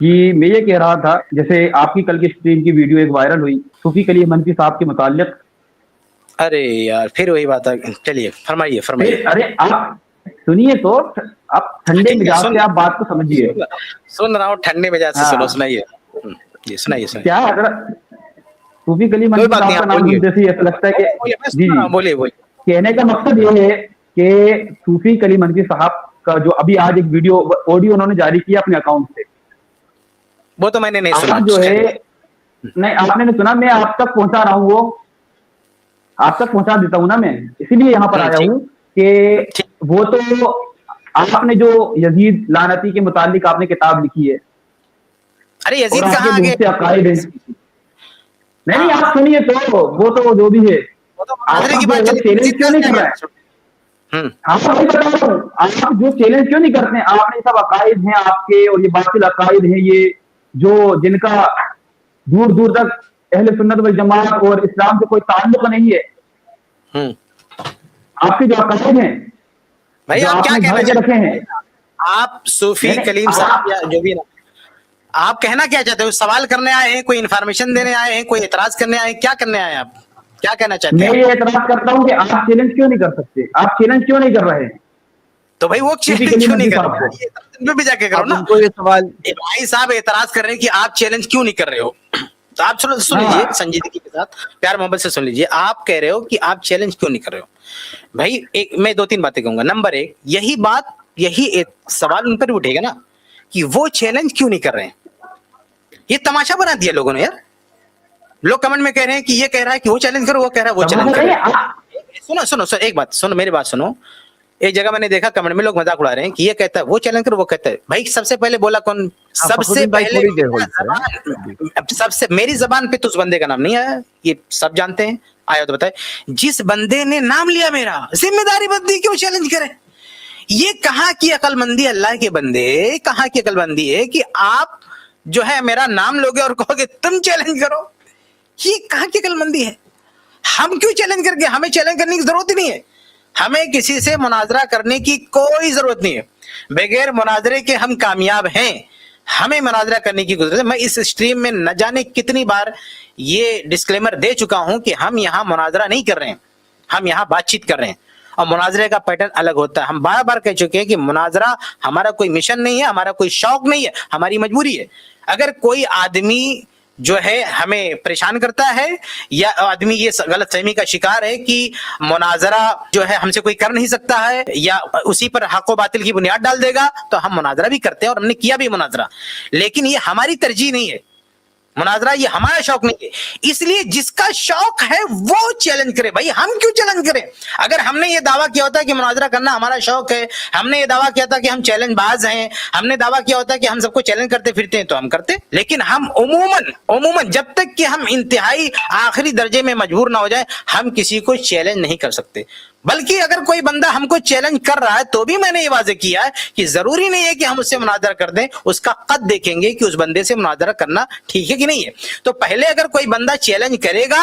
کہ میں یہ کہہ رہا تھا جیسے آپ کی کل کی اسٹریم کی ویڈیو ایک وائرل ہوئی صوفی کلیم منفی صاحب کے متعلق. ارے یار پھر وہی بات ہے. چلیے فرمائیے فرمائیے. ارے آپ سنیے تو, آپ ٹھنڈے مزاج سے آپ بات کو سمجھیے. سن رہا ہوں ٹھنڈے مزاج سے. سنو سنائیے. جی سنائیے سنائیے. کیا اگر صوفی کلیم منفی صاحب کا نام سنتے سے ایسا لگتا ہے کہ جی بولیے بولیے. کہنے کا مقصد یہ ہے کہ صوفی کلیم منفی صاحب کا جو ابھی آج ایک ویڈیو آڈیو انہوں نے جاری کیا اپنے اکاؤنٹ سے, وہ تو میں نے نہیں سنا. آپ جو ہے نہیں آپ نے سنا, میں آپ تک پہنچا رہا ہوں, وہ آپ تک پہنچا دیتا ہوں نا میں, اسی لیے یہاں پر آیا ہوں کہ وہ تو آپ نے جو یزید لعنتی کے متعلق آپ نے کتاب لکھی ہے, ارے یزید اور آپ کے کہاں بہت سے عقائد ہیں. نہیں آپ سنیے تو, وہ تو جو بھی ہے آپ چیلنج کیوں نہیں کر رہے ہیں؟ آپ کو بتا رہا ہوں, آپ جو چیلنج کیوں نہیں کرتے ہیں؟ آپ نے سب عقائد ہیں آپ کے, اور یہ باطل عقائد ہیں یہ جو جن کا دور دور تک اہل سنت والجماعت اور اسلام سے کوئی تعلق نہیں ہے. آپ کے جو عقائد ہیں بھائی جو آپ آپ کیا نے کہنا گھڑ کے رکھے ہیں, آپ صوفی کلیم صاحب یا جو بھی آپ کہنا کیا چاہتے ہو؟ سوال کرنے آئے ہیں, کوئی انفارمیشن دینے آئے ہیں, کوئی اعتراض کرنے آئے ہیں, کیا کرنے آئے ہیں آپ؟ کیا کہنا چاہتے ہیں؟ میں یہ اعتراض کرتا ہوں کہ آپ چیلنج کیوں نہیں کر سکتے, آپ چیلنج کیوں نہیں کر رہے ہیں؟ تو بھائی وہ چیلنج کیوں نہیں کر رہے؟ بھی جا کے کرو نا. ان کو یہ سوال بھائی صاحب اعتراض کر رہے ہیں کہ آپ چیلنج کیوں نہیں کر رہے ہو, تو آپ سن لیجیے سنجیدگی کے ساتھ, پیار محبت سے سن لیجیے. آپ کہہ رہے ہو کہ آپ چیلنج کیوں نہیں کر رہے ہو. بھائی میں دو تین باتیں کہوں گا. نمبر ایک, یہی بات یہی سوال ان پر اٹھے گا نا کہ وہ چیلنج کیوں نہیں کر رہے ہیں. یہ تماشا بنا دیا لوگوں نے یار. لوگ کمنٹ میں کہہ رہے ہیں کہ یہ کہہ رہا ہے کہ وہ چیلنج کرو, وہ کہہ رہا ہے وہ چیلنج کرو. سنو ایک بات سنو, میری بات سنو. ایک جگہ میں نے دیکھا کمنٹ میں لوگ مذاق اڑا رہے ہیں کہ یہ کہتا ہے وہ چیلنج کرو, وہ کہتا ہے. بھائی سب سے پہلے بولا کون؟ سب سے پہلے سب سے میری زبان پہ تو اس بندے کا نام نہیں آیا, یہ سب جانتے ہیں. آیا تو بتائے, جس بندے نے نام لیا میرا, ذمہ داری بندی کہ وہ چیلنج کرے. یہ کہاں کی عقل مندی اللہ کے بندے, کہاں کی عقل مندی ہے کہ آپ جو ہے میرا نام لوگے اور کہو گے تم چیلنج کرو. یہ کہاں کی عقل مندی ہے؟ ہم کیوں چیلنج کر کے, ہمیں چیلنج کرنے کی ضرورت ہی نہیں ہے. ہمیں کسی سے مناظرہ کرنے کی کوئی ضرورت نہیں ہے. بغیر مناظرے کے ہم کامیاب ہیں. ہمیں مناظرہ کرنے کی ضرورت ہے. میں اس اسٹریم میں نہ جانے کتنی بار یہ ڈسکلیمر دے چکا ہوں کہ ہم یہاں مناظرہ نہیں کر رہے ہیں, ہم یہاں بات چیت کر رہے ہیں. اور مناظرے کا پیٹرن الگ ہوتا ہے. ہم بار بار کہہ چکے ہیں کہ مناظرہ ہمارا کوئی مشن نہیں ہے, ہمارا کوئی شوق نہیں ہے, ہماری مجبوری ہے. اگر کوئی آدمی جو ہے ہمیں پریشان کرتا ہے یا آدمی یہ غلط فہمی کا شکار ہے کہ مناظرہ جو ہے ہم سے کوئی کر نہیں سکتا ہے یا اسی پر حق و باطل کی بنیاد ڈال دے گا, تو ہم مناظرہ بھی کرتے ہیں اور ہم نے کیا بھی مناظرہ. لیکن یہ ہماری ترجیح نہیں ہے مناظرہ, یہ ہمارا شوق نہیں ہے. اس لیے جس کا شوق ہے وہ چیلنج کرے. بھائی ہم کیوں چیلنج کریں؟ اگر ہم نے یہ دعویٰ کیا ہوتا ہے کہ مناظرہ کرنا ہمارا شوق ہے, ہم نے یہ دعویٰ کیا تھا کہ ہم چیلنج باز ہیں, ہم نے دعویٰ کیا ہوتا ہے کہ ہم سب کو چیلنج کرتے پھرتے ہیں, تو ہم کرتے. لیکن ہم عموماً جب تک کہ ہم انتہائی آخری درجے میں مجبور نہ ہو جائیں, ہم کسی کو چیلنج نہیں کر سکتے. بلکہ اگر کوئی بندہ ہم کو چیلنج کر رہا ہے تو بھی میں نے یہ واضح کیا ہے کہ ضروری نہیں ہے کہ ہم اس سے مناظرہ کر دیں. اس کا قد دیکھیں گے کہ اس بندے سے مناظرہ کرنا ٹھیک ہے کہ نہیں ہے. تو پہلے اگر کوئی بندہ چیلنج کرے گا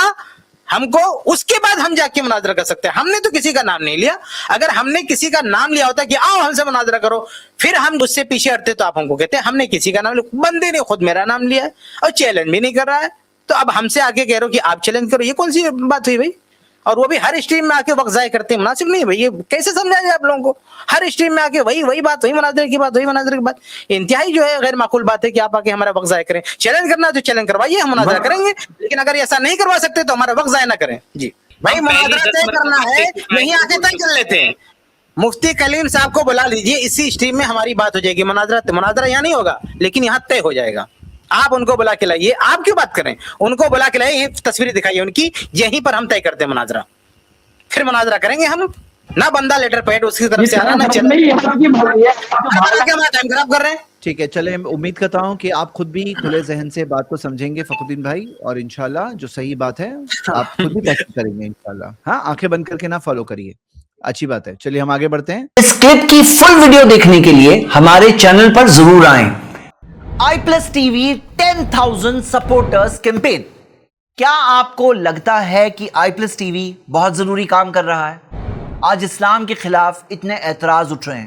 ہم کو, اس کے بعد ہم جا کے مناظرہ کر سکتے ہیں. ہم نے تو کسی کا نام نہیں لیا. اگر ہم نے کسی کا نام لیا ہوتا کہ آؤ ہم سے مناظرہ کرو, پھر ہم اس سے پیچھے ہٹتے تو آپ ہم کو کہتے ہیں ہم نے کسی کا نام لیا. بندے نے خود میرا نام لیا ہے اور چیلنج بھی نہیں کر رہا ہے, تو اب ہم سے آگے کہہ رہے ہو کہ آپ چیلنج کرو, یہ کون سی بات ہوئی بھائی؟ اور وہ بھی ہر اسٹریم میں آ کے وقت ضائع کرتے ہیں, مناسب نہیں ہے بھائی. یہ کیسے سمجھا جائے آپ لوگوں کو؟ ہر اسٹریم میں آ کے وہی بات, وہی مناظرے کی بات, وہی مناظرے کی بات. انتہائی جو ہے غیر معقول بات ہے کہ آپ آ کے ہمارا وقت ضائع کریں. چیلنج کرنا تو چیلنج کروائیے, ہم مناظرہ کریں گے. لیکن اگر ایسا نہیں کروا سکتے تو ہمارا وقت ضائع نہ کریں. جی بھائی مناظرہ طے کرنا ہے, یہیں آ کے طے کر لیتے ہیں. مفتی کلیم صاحب کو بلا لیجیے, اسی اسٹریم میں ہماری بات ہو جائے گی. مناظرہ یہاں نہیں ہوگا لیکن یہاں طے ہو جائے گا. آپ ان کو بلا کے لائیے. آپ کیوں بات کریں؟ ان کو بلا کے لائیے, یہ تصویریں دکھائیے ان کی, یہیں پر ہم طے کرتے ہیں مناظرہ. پھر مناظرہ کریں گے ہم. نہ بندہ لیٹر پیڈ اس کی طرف سے آنا, نہ ٹائم خراب کر رہے ہیں. ٹھیک ہے, چلے امید کرتا ہوں کہ آپ خود بھی کھلے ذہن سے بات کو سمجھیں گے فخر الدین بھائی, اور انشاءاللہ جو صحیح بات ہے آپ خود بھی تحقیق کریں گے انشاءاللہ. ہاں آنکھیں بند کر کے نہ فالو کریے, اچھی بات ہے. چلیے ہم آگے بڑھتے ہیں. اس کلپ کی فل ویڈیو دیکھنے کے لیے ہمارے چینل پر ضرور آئیں. I plus T V 10,000 supporters campaign. کیا آپ کو لگتا ہے کہ آئی پلس ٹی وی بہت ضروری کام کر رہا ہے؟ آج اسلام کے خلاف اتنے اعتراض اٹھ رہے ہیں.